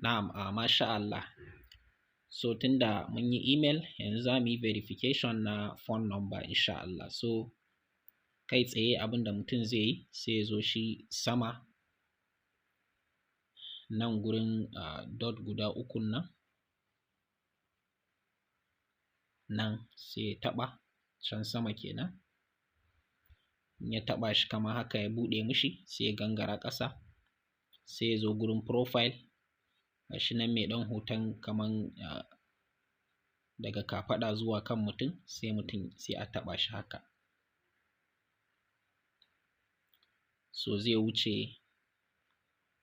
Na'am, masha Allah. So tunda mun yi email yanzu za mu yi verification na phone number insha Allah. So kai tsaye abin da mutum zai yi sai ya zo shi sama nan gurin dot guda ukun nan sai ya taɓa can sama kenan. In ya taɓa shi kamar haka ya buɗe mishi sai ya gangara ƙasa sai ya zo gurin profile gashi nan mai ɗan hoton kaman daga kafaɗa zuwa kan mutum sai a taɓa shi haka. So zai wuce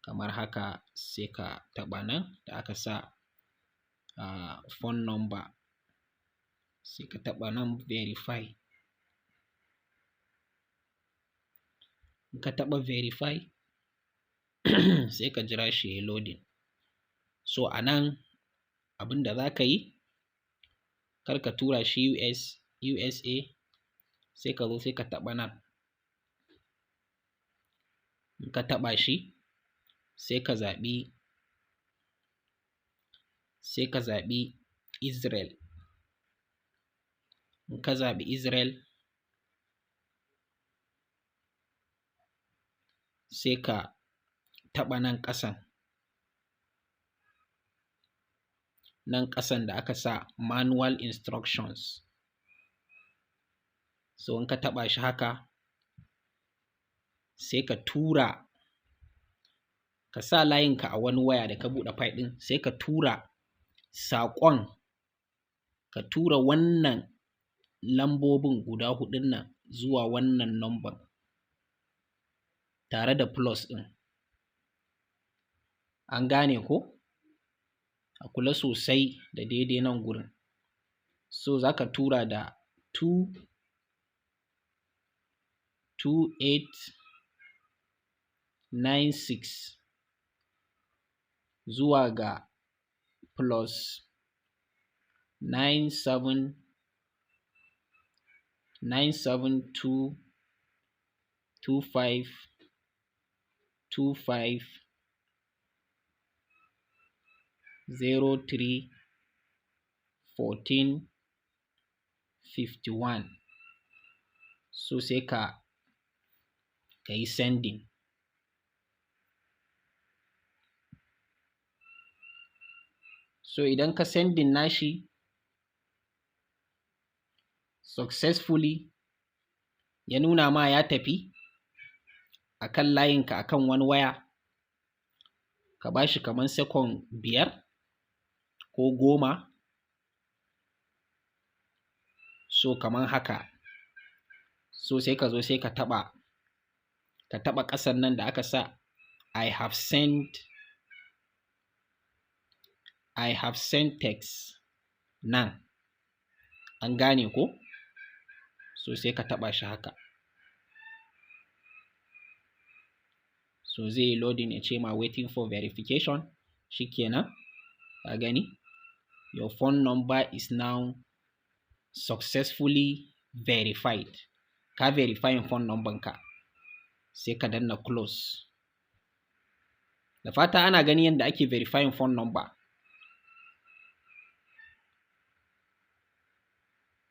kamar haka sai ka taɓa nan da aka sa phone number sai ka taɓa nan verify. In ka taɓa verify sai ka jira shi yayi loading. So a nan abin da za ka yi kar ka tura shi USA sai ka zo sai ka taɓa nan. In ka taɓa shi sai ka zaɓi Israel. In ka zaɓi Israel sai ka taɓa nan ƙasan da aka sa manual instructions. So in ka taɓa shi haka sai ka tura ka sa layinka a wani waya da ka buɗe file ɗin sai ka tura saƙon, ka tura wannan lambobin guda huɗun nan zuwa wannan number tare da plus ɗin. An gane ko? A kula sosai da daidai nan gurin. So za ka tura da 2896 zuwa ga plus 972525031451. So sai ka yi sending. So idan ka sending nashi successfully ya nuna ma ya tafi akan layinka akan wani waya, ka ba shi kamar second 5 ko 10. So kamar haka. So sai ka zo sai ka taɓa ƙasan nan da aka sa I have sent text nan. An gane ko? So sai ka taɓa shi haka. So zai yi loading ya ce ma waiting for verification. Shikenan, ka gani? Your phone number is now successfully verified. Ka verifying phone number ka. Sai ka danna close. Da fata ana gani yadda ake verifying phone number.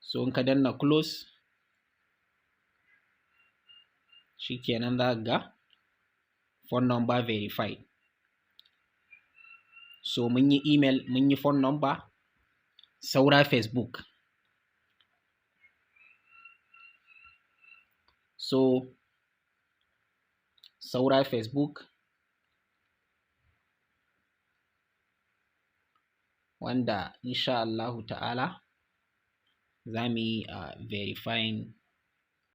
So in ka danna close shikenan za ka ga phone number verified. So mun yi email, mun yi phone number, saura Facebook. So saura Facebook wanda insha Allahu ta'ala za mu yi verifying